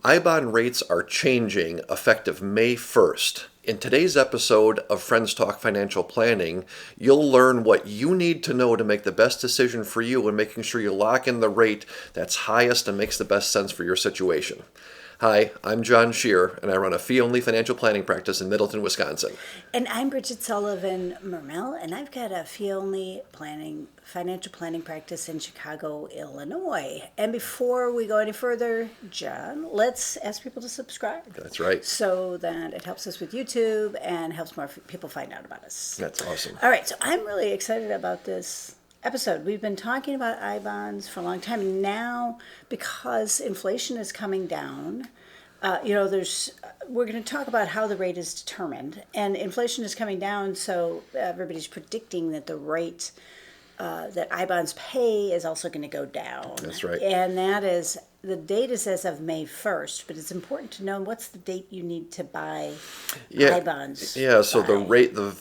I-bond rates are changing effective May 1st. In today's episode of Friends Talk Financial Planning, you'll learn what you need to know to make the best decision for you and making sure you lock in the rate that's highest and makes the best sense for your situation. Hi, I'm John Scherer, and I run a fee-only financial planning practice in Middleton, Wisconsin. And I'm Bridget Sullivan, Mermel, and I've got a fee-only financial planning practice in Chicago, Illinois. And before we go any further, John, let's ask people to subscribe. That's right. So that it helps us with YouTube and helps more people find out about us. That's awesome. All right, so I'm really excited about this episode. We've been talking about I-bonds for a long time, and now because inflation is coming down, we're going to talk about how the rate is determined, and inflation is coming down, so everybody's predicting that the rate that I-bonds pay is also going to go down. That's right. And that is, the date is as of May 1st, but it's important to know what's the date you need to buy I-bonds. Yeah, so the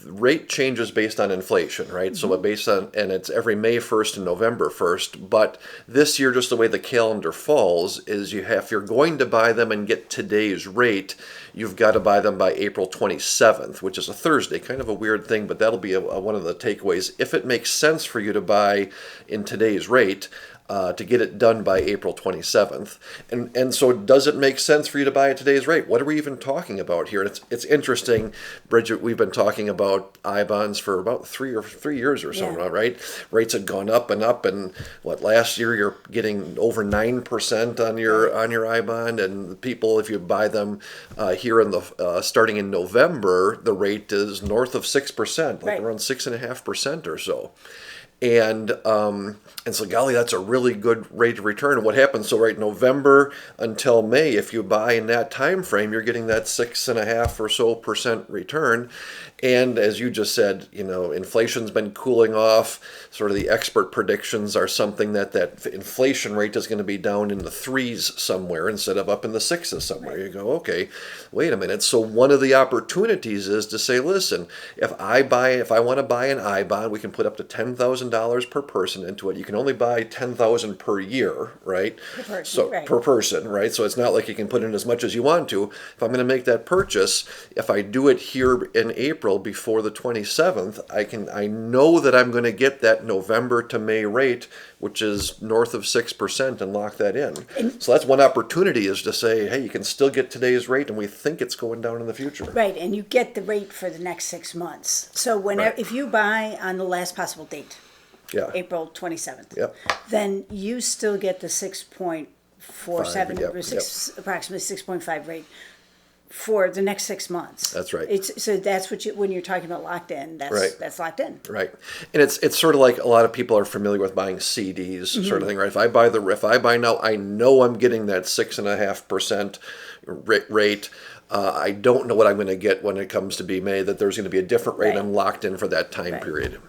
rate changes based on inflation, right? Mm-hmm. So and it's every May 1st and November 1st, but this year, just the way the calendar falls, is if you're going to buy them and get today's rate, you've got to buy them by April 27th, which is a Thursday, kind of a weird thing, but that'll be one of the takeaways. If it makes sense for you to buy in today's rate, to get it done by April 27th. And so does it make sense for you to buy at today's rate? What are we even talking about here? And it's interesting, Bridget, we've been talking about I-bonds for about 3 years or so now, right? Rates had gone up, and last year you're getting over 9% on your I-bond, and people, if you buy them here in the starting in November, the rate is north of 6%, around 6.5% or so. And so, golly, that's a really good rate of return. What happens? So, right, November until May, if you buy in that time frame, you're getting that 6.5% or so return. And as you just said, inflation's been cooling off. Sort of the expert predictions are something that inflation rate is going to be down in the 3s somewhere instead of up in the 6s somewhere. Right. You go, okay, wait a minute. So one of the opportunities is to say, listen, if I want to buy an I-bond, we can put up to $10,000 per person into it. You can only buy $10,000 per year, right? Per person, so right. Per person, right? So it's not like you can put in as much as you want to. If I'm going to make that purchase, if I do it here in April before the 27th, I know that I'm going to get that November to May rate, which is north of 6%, and lock that in. So that's one opportunity, is to say, hey, you can still get today's rate, and we think it's going down in the future. Right, and you get the rate for the next 6 months. So if you buy on the last possible date, April 27th, then you still get the 6.47 or approximately 6.5 rate for the next 6 months. That's right. So that's what when you're talking about locked in, that's locked in. Right. And it's sort of like a lot of people are familiar with buying CDs, sort of thing, right? If I buy now, I know I'm getting that 6.5% rate. I don't know what I'm going to get when it comes to be May, that there's going to be a different rate. I'm locked in for that time period.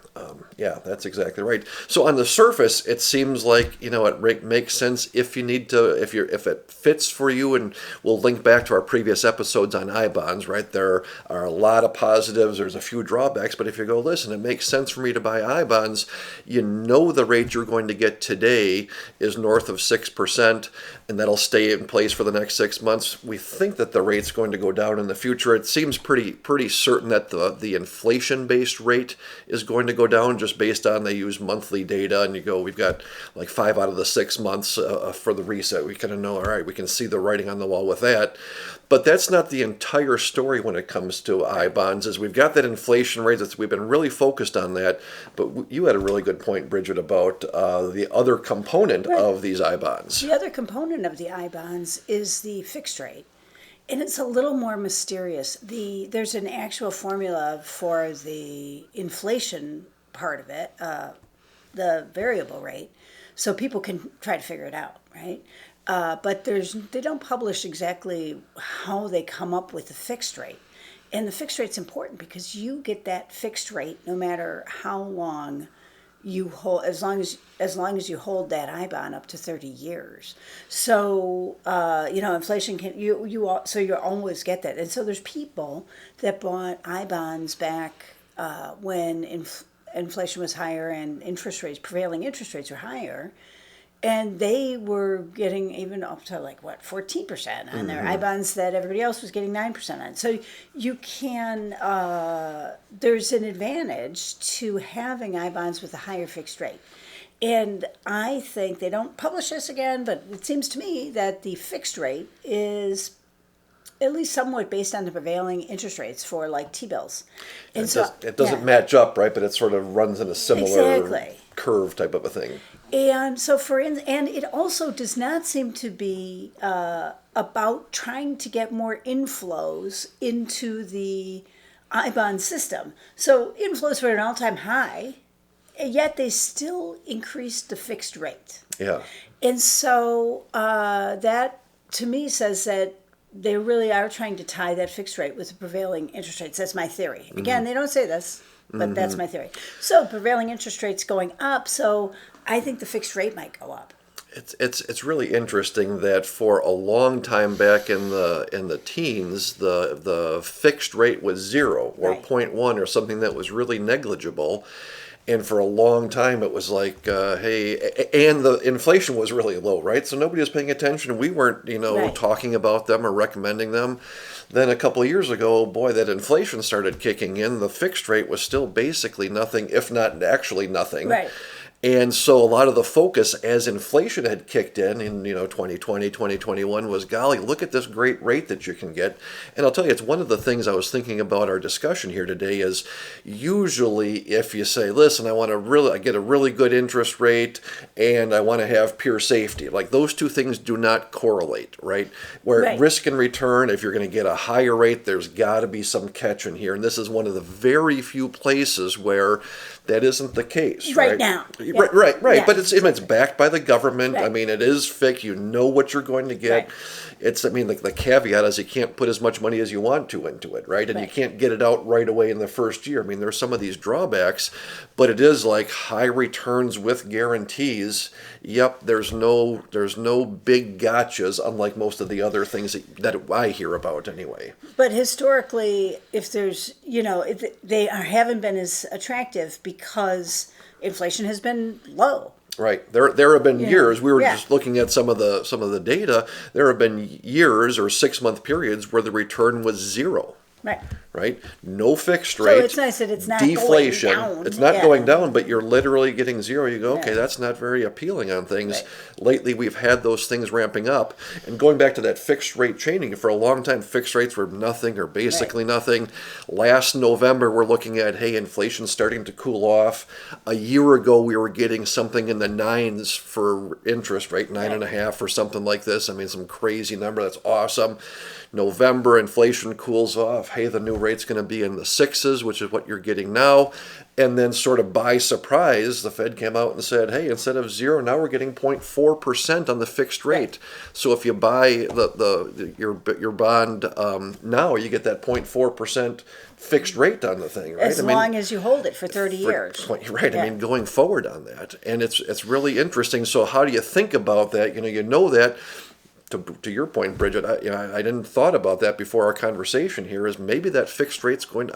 That's exactly right. So on the surface, it seems like, it makes sense if you need to, if it fits for you, and we'll link back to our previous episodes on I-bonds, right? There are a lot of positives, there's a few drawbacks, but if you go, listen, it makes sense for me to buy I-bonds, the rate you're going to get today is north of 6%, and that'll stay in place for the next 6 months. We think that the rate's going to go down in the future. It seems pretty certain that the inflation-based rate is going to go down, just based on, they use monthly data, and we've got like 5 out of the 6 months for the reset. We kind of know, all right, we can see the writing on the wall with that. But that's not the entire story when it comes to I-bonds, is we've got that inflation rate. We've been really focused on that. But you had a really good point, Bridget, about the other component of these I-bonds. The other component of the I-bonds is the fixed rate. And it's a little more mysterious. There's an actual formula for the inflation part of it, the variable rate, so people can try to figure it out, right? But they don't publish exactly how they come up with the fixed rate. And the fixed rate's important because you get that fixed rate no matter how long you hold, as long as you hold that I-bond up to 30 years. So inflation can so you always get that. And so there's people that bought I-bonds back when inflation was higher and prevailing interest rates were higher, And they were getting even up to like what 14% on their I bonds that everybody else was getting 9% on. So you can there's an advantage to having I bonds with a higher fixed rate. And I think they don't publish this again, but it seems to me that the fixed rate is at least somewhat based on the prevailing interest rates for like T-bills. And It doesn't match up, right? But it sort of runs in a similar Exactly. curve type of a thing. And so and it also does not seem to be about trying to get more inflows into the I bond system. So inflows were at an all-time high, and yet they still increased the fixed rate. Yeah. And so that to me says that they really are trying to tie that fixed rate with the prevailing interest rates. That's my theory. Again, they don't say this, but that's my theory. So prevailing interest rates going up, so I think the fixed rate might go up. It's really interesting that for a long time back in the teens, the fixed rate was 0 or Right. 0.1 or something that was really negligible. And for a long time, it was like, hey, and the inflation was really low, right? So nobody was paying attention. We weren't, Right. talking about them or recommending them. Then a couple of years ago, boy, that inflation started kicking in. The fixed rate was still basically nothing, if not actually nothing. Right. And so a lot of the focus as inflation had kicked in 2020, 2021 was, golly, look at this great rate that you can get. And I'll tell you, it's one of the things I was thinking about our discussion here today is usually if you say, listen, I get a really good interest rate and I want to have pure safety, like those two things do not correlate, right? Where Right. risk and return, if you're going to get a higher rate, there's got to be some catch in here. And this is one of the very few places where that isn't the case, Right right? now. Yeah. Right. Yeah. But it's backed by the government. Right. I mean, it is fixed. You know what you're going to get. Right. The caveat is you can't put as much money as you want to into it, right? And you Right. can't get it out right away in the first year. I mean, there's some of these drawbacks, but it is like high returns with guarantees. Yep, there's no big gotchas, unlike most of the other things that I hear about anyway. But historically, if there's, they haven't been as attractive because inflation has been low. Right. There have been years. We were Yeah. just looking at some of the data. There have been years or 6-month periods where the return was 0. Right. Right? No fixed rate. So it's nice that it's not deflation. going down. It's not Yeah. going down, but you're literally getting 0. You go, okay, Yeah. that's not very appealing on things. Right. Lately, we've had those things ramping up. And going back to that fixed rate changing, for a long time, fixed rates were nothing or basically nothing. Last November, we're looking at, hey, inflation's starting to cool off. A year ago, we were getting something in the 9s for interest rate, 9.5 or something like this. I mean, some crazy number. That's awesome. November, inflation cools off. Hey, the new rate's going to be in the 6s, which is what you're getting now. And then sort of by surprise, the Fed came out and said, hey, instead of 0, now we're getting 0.4% on the fixed rate. So if you buy your bond now, you get that 0.4% fixed rate on the thing, right? As long as you hold it for 30 years. Right. Yeah. I mean, going forward on that. And it's really interesting. So how do you think about that? You know that. To your point, Bridget, I didn't thought about that before our conversation here. Is maybe that fixed rate's going to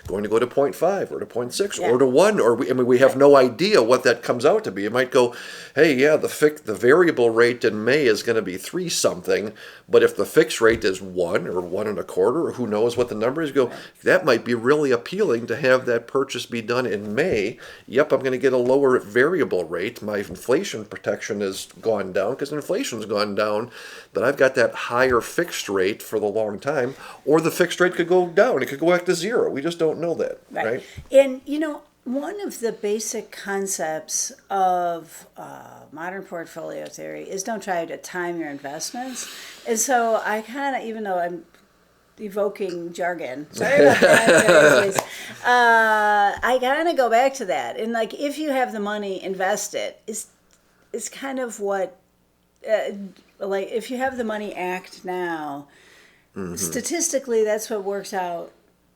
go to 0.5 or to 0.6 or to 1, or we have no idea what that comes out to be. It might go, hey, yeah, the variable rate in May is going to be 3 something, but if the fixed rate is 1 or 1.25 or who knows what the number is, go, that might be really appealing to have that purchase be done in May. Yep, I'm going to get a lower variable rate. My inflation protection has gone down because inflation's gone down. But I've got that higher fixed rate for the long time, or the fixed rate could go down. It could go back to 0. We just don't know that, right? And, one of the basic concepts of modern portfolio theory is don't try to time your investments. And so I kind of, even though I'm evoking jargon, sorry about that, I kind of go back to that. And like, if you have the money invested, is kind of what... like if you have the money act now, statistically that's what works out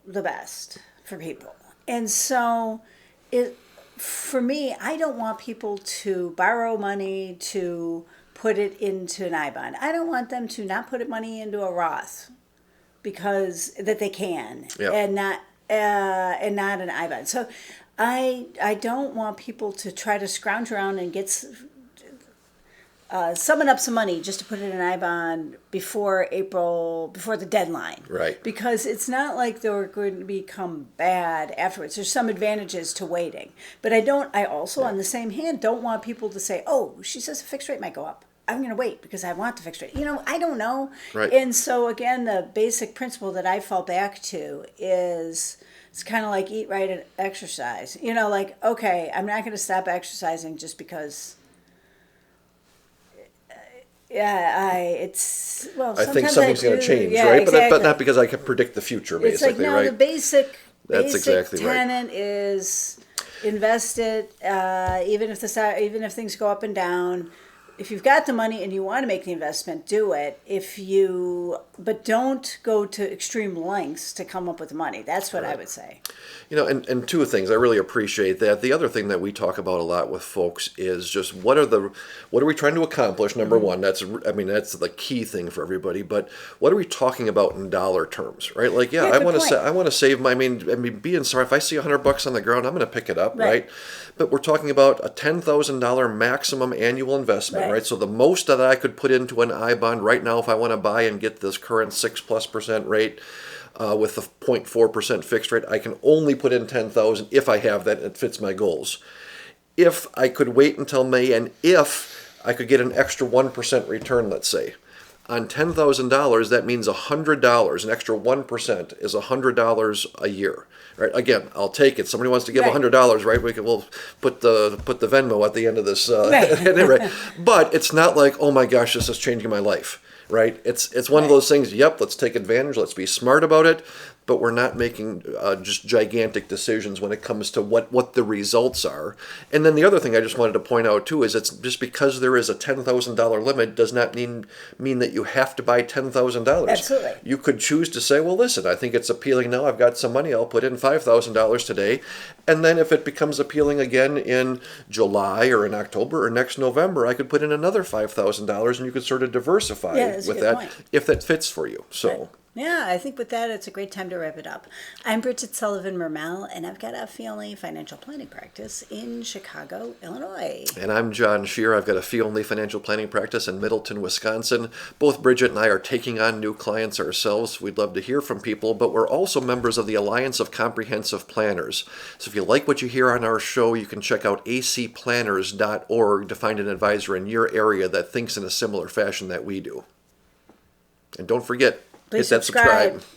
the best for people. And so for me, I don't want people to borrow money to put it into an I bond. I don't want them to not put money into a Roth because that they can, and not an I bond. So I don't want people to try to scrounge around and get summon up some money just to put in an I bond before the deadline. Right. Because it's not like they're going to become bad afterwards. There's some advantages to waiting. But I also, on the same hand, don't want people to say, oh, she says the fixed rate might go up. I'm going to wait because I want the fixed rate. I don't know. Right. And so, again, the basic principle that I fall back to is it's kind of like eat right and exercise. Okay, I'm not going to stop exercising just because. I think something's going to change, yeah, right? Exactly. But not because I can predict the future, It's basically, like, no, right? the basic That's exactly right. tenet is invest it, even if things go up and down. If you've got the money and you want to make the investment, do it. But don't go to extreme lengths to come up with the money. That's what I would say. And two things, I really appreciate that. The other thing that we talk about a lot with folks is just what are we trying to accomplish? Number one, that's the key thing for everybody. But what are we talking about in dollar terms, right? Like, I want to save my. Being sorry, if I see $100 on the ground, I'm going to pick it up, right? But we're talking about a $10,000 maximum annual investment, right? So the most that I could put into an I bond right now, if I want to buy and get this current 6+% rate. With the 0.4% fixed rate, I can only put in $10,000 if I have that. It fits my goals. If I could wait until May, and if I could get an extra 1% return, let's say, on $10,000, that means $100. An extra 1% is $100 a year. Right? Again, I'll take it. Somebody wants to give $100, right? We'll put the Venmo at the end of this. Right. But it's not like, oh my gosh, this is changing my life. Right? It's one of those things, let's take advantage, let's be smart about it, but we're not making just gigantic decisions when it comes to what the results are. And then the other thing I just wanted to point out too is it's just because there is a $10,000 limit does not mean that you have to buy $10,000. Absolutely. You could choose to say, well, listen, I think it's appealing now, I've got some money, I'll put in $5,000 today. And then if it becomes appealing again in July or in October or next November, I could put in another $5,000 and you could sort of diversify with that point. If that fits for you. So. Yeah, I think with that, it's a great time to wrap it up. I'm Bridget Sullivan Mermel, and I've got a fee-only financial planning practice in Chicago, Illinois. And I'm John Scherer. I've got a fee-only financial planning practice in Middleton, Wisconsin. Both Bridget and I are taking on new clients ourselves. We'd love to hear from people, but we're also members of the Alliance of Comprehensive Planners. So if you like what you hear on our show, you can check out acplanners.org to find an advisor in your area that thinks in a similar fashion that we do. And don't forget, Please hit that subscribe.